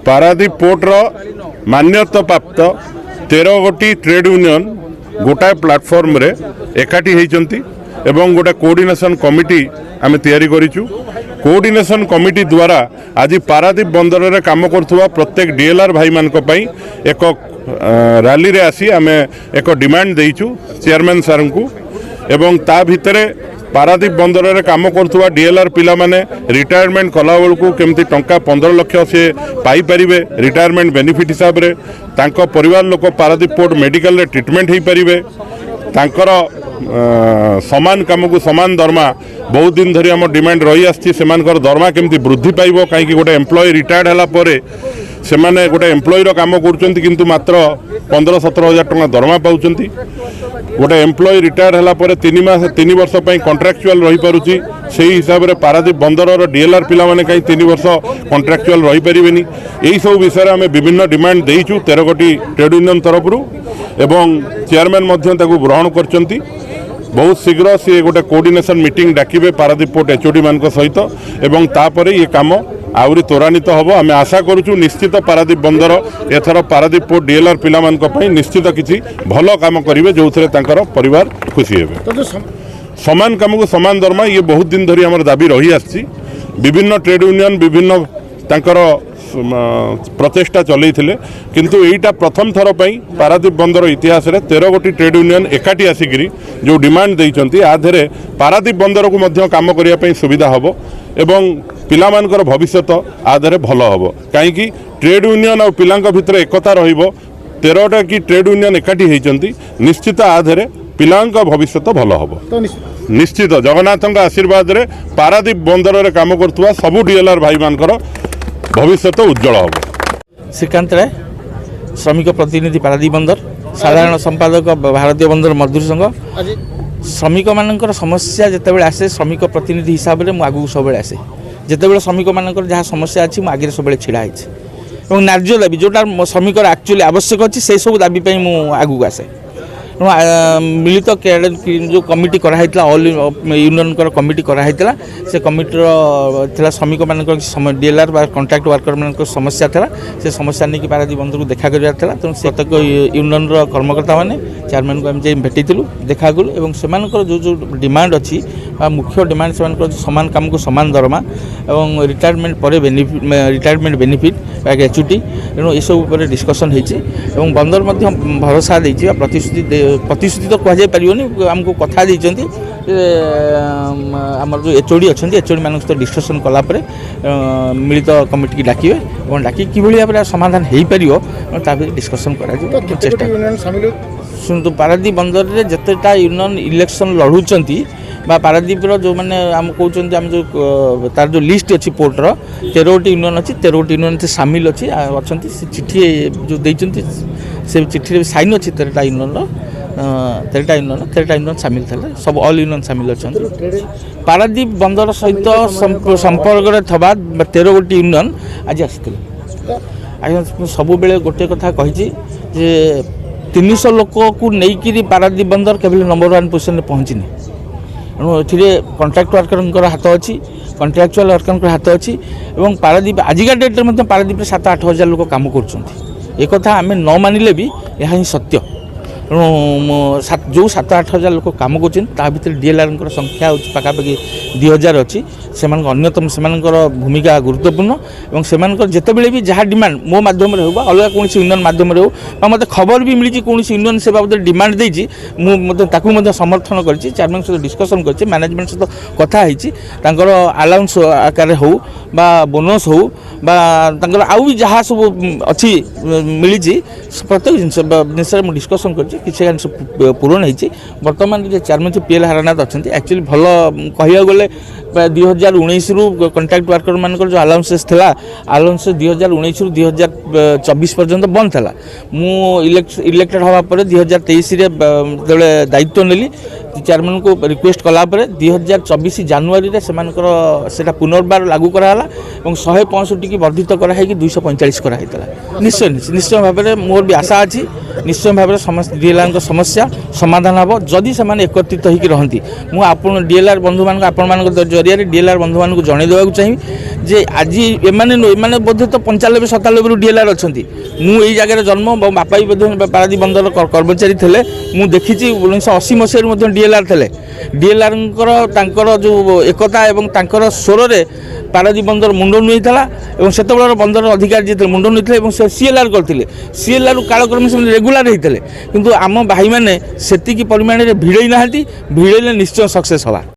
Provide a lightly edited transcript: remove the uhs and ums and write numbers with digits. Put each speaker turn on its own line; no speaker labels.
Paradip porter मान्यता प्राप्त 13 गोटी ट्रेड यूनियन गोटाए प्लाटफॉर्म रे एकाठी होती एवं गोटे कोऑर्डिनेशन कमिटी आम तैयारी करिचु। कोऑर्डिनेशन कमिटी द्वारा आज पारादीप बंदर रे काम करथुवा प्रत्येक डीएलआर भाई मान एक रैली रे आसी आम एक डिमांड देइचु चेयरमैन सर को एवं ता भितरे पारादीप बंदर रे काम करथुवा डीएलआर पिला माने रिटायरमेंट कला बेलू केमती टंका 15 लाख से पाई परिबे रिटायरमेंट बेनिफिट हिसाब रे तांको परिवार लोक पारादीप पोर्ट मेडिकल रे ट्रीटमेंट हो पारिबे तांकर समान काम को समान दरमा बहुत दिन धरी आम डिमांड रही आसी सेमानकर दरमा केमती वृद्धि पाइबो कहीं गोटे एम्प्लॉय रिटायर्ड होला परे सेमाने गोटे एम्प्लॉयर काम करुँच किंतु मात्र 15-17 हजार टका दरमा पाउछंती गोटे एम्प्लॉय रिटायर होला परे 3 वर्ष कॉन्ट्रैक्चुअल रही पारुची से हिसाब रे पारादीप बंदर डीएलआर पिला माने कहीं 3 वर्ष कॉन्ट्रैक्चुअल रही परिबेनी एही सब विषय आम विभिन्न डिमांड देइचु 13 गोटी ट्रेड यूनियन तरफ एवं चेयरमैन मध्य ताकू ग्रहण करचंती। बहुत शीघ्र सी गोटे कोऑर्डिनेशन मीटिंग डाकिबे पारादीप पोर्ट एचओडी मान सहित एवं तापरे ये काम आउरी त्वरान्वित हम आम आशा करूँ निश्चित पारादीप बंदर एथर पारादीप पोर्ट डीएलआर पिला निश्चित किसी भल कम करेंगे जो थे परिवार खुशी हे समान कम को समान दरमा ये बहुत दिन धरी आम दाबी रही आसी विभिन्न ट्रेड यूनियन विभिन्न तांकर प्रचेषा चलते किंतु एटा प्रथम थर पर पारादीप बंदर इतिहास रे 13 गोटी ट्रेड यूनियन एकाठी आसिकी जो डिमांड देइचंती आधे पारादीप बंदर को मध्य काम करने सुविधा हबो एवं पिलामानकर भविष्यत आधे भल हम कहीं ट्रेड यूनियन और पिलांक भितर एकता रहिबो 13टा की ट्रेड यूनियन एकाठी होती निश्चित आधे पिलांक भविष्यत भल हम निश्चित जगन्नाथ आशीर्वाद रे पारादीप बंदर रे काम करथुवा सबु डीएलआर भाई मानकर भविष्यत उज्जवल हम।
श्रीकांत राय श्रमिक प्रतिनिधि पारादीप बंदर साधारण संपादक भारतीय बंदर मजदूर संघ श्रमिक मानकर समस्या जितेबाला आसे श्रमिक प्रतिनिधि हिसाब से मुझे सब आसे जितेबाला श्रमिक मानकर जहाँ समस्या अच्छी आगे सब छिड़ा है न्याय दाबी जोटा श्रमिक एक्चुअली आवश्यक अच्छी से सब दाबी मुझे आगू आसे मिलित जो कमिटी कराई ऑल यूनियन कमिटी कराई से कमिटर श्रमिक मान डीएलआर कॉन्ट्रैक्ट वर्कर मान समस्या था से समस्या नहीं पारादीप बंदर को देखा करार तेणु से प्रत्येक यूनियन कर्मकर्ता मैंने चेयरमैन को आम भेटी देखा गलु और जो डिमांड अच्छी मुख्य डिमांड से सामान काम को सामान दरमा और रिटायरमेंट पर रिटायरमेंट बेनिफिट एचयूटी तेणु सब डिस्कसन होती बंदर भरोसा देती प्रतिश्रुति तो कहुई पारनी आमको कथा देती आम जो एचओडी अच्छा एचओडी मान सहित डिस्कसन कलापर मिलित कमिटी की डाकिए और डाक कि भाव में समाधान हो पार डिस्कसन कर चेष्टा शुणु पारादीप बंदर में जितेटा यूनियन इलेक्शन लड़ुंट पारादीप जो मैंने आम कहते आम जो तार जो लिस्ट अच्छी पोर्टर 13 गोटी यूनियन अच्छी 13 गोटी यूनियन सामिल अच्छी अच्छा से चिठी जो देते से चिठी साइन अच्छी 13टा यूनियन सामिल थे सब ऑल यूनियन सामिल अच्छा पारादीप बंदर सहित संपर्क थवा 13 गोटी यूनियन आज आसते सब बेले गोटे कथा कही 300 लोक को लेकिन पारादीप बंदर केवल नंबर 1 पोजिशन में पहुँचनी तेणु ए कॉन्ट्रैक्ट वर्कर हाथ अच्छी कॉन्ट्रैक्चुअल वर्कर हाथ अच्छी और पारादीप आजिका डेट्रे में पारादीप 7-8 हजार लोक कम कर आम न मानिले भी यह ही सत्य तेणु जो 7-8 हजार लोक कम कर डीएलआर संख्या पाखापाखि 2000 अच्छी से अन्यतम से भूमिका गुरुत्वपूर्ण और से जिते भी जहाँ डिमांड मो मध्यम हो अलग कौन यूनियन मध्यम हो मत खबर भी मिली कौन यूनियन से बाबद डिमांड देती मुझे समर्थन कर चेयरमैन सहित डिस्कसन कर मैनेजमेंट सहित कथा होकर अलाउंस आकार हो बोनस हो आउ भी जहाँ सब अच्छी मिली प्रत्येक जिनस डिस्कसन कर पूरण होती बर्तमान चेयरमैन पीएल हारानाथ अच्छा एक्चुअली भल कह गले 2019 रु कॉन्ट्रैक्ट वर्कर मान जो अलाउंसेस था अलाउंस 2019 रु 2024 पर्यंत बंद था मु इलेक्टेड हवा पर 2023 रे दायित्व नेली चेयरमैन को रिक्वेस्ट कलापर 2024 जानुरी से पुनर्बार लागू कराला और 165 की वर्धित कराई 245 कराई निश्चय निश्चय भाव में मोर भी आशा अच्छी निश्चय भाव में समस्त डीएलआर समस्या समाधान हम जदि से एकत्रित होकर रहती मुझे डीएलआर बंधु मान आपण जरिया डीएलआर बंधु मान जन देवाक चाहिए जे आज एम बोधे तो 95-97 डीएलआर अच्छा मुझे जगह जन्म बापा भी बोधे पारादीप बंदर कर्मचारी थे मुझे देखी 1980 मसीह डीएलआर थे डीएलआर जो एकता एवं स्वर में पारादीप बंदर मुंड नुईला और से बंदर अधिकारी जी मुंड नुईले से सीएलआर करते सीएलआर कालक्रमे से रेगुलर होते किंतु आम भाई मैंने से परिमाण में भिड़ई ना भिड़े निश्चय सक्सेस हवा।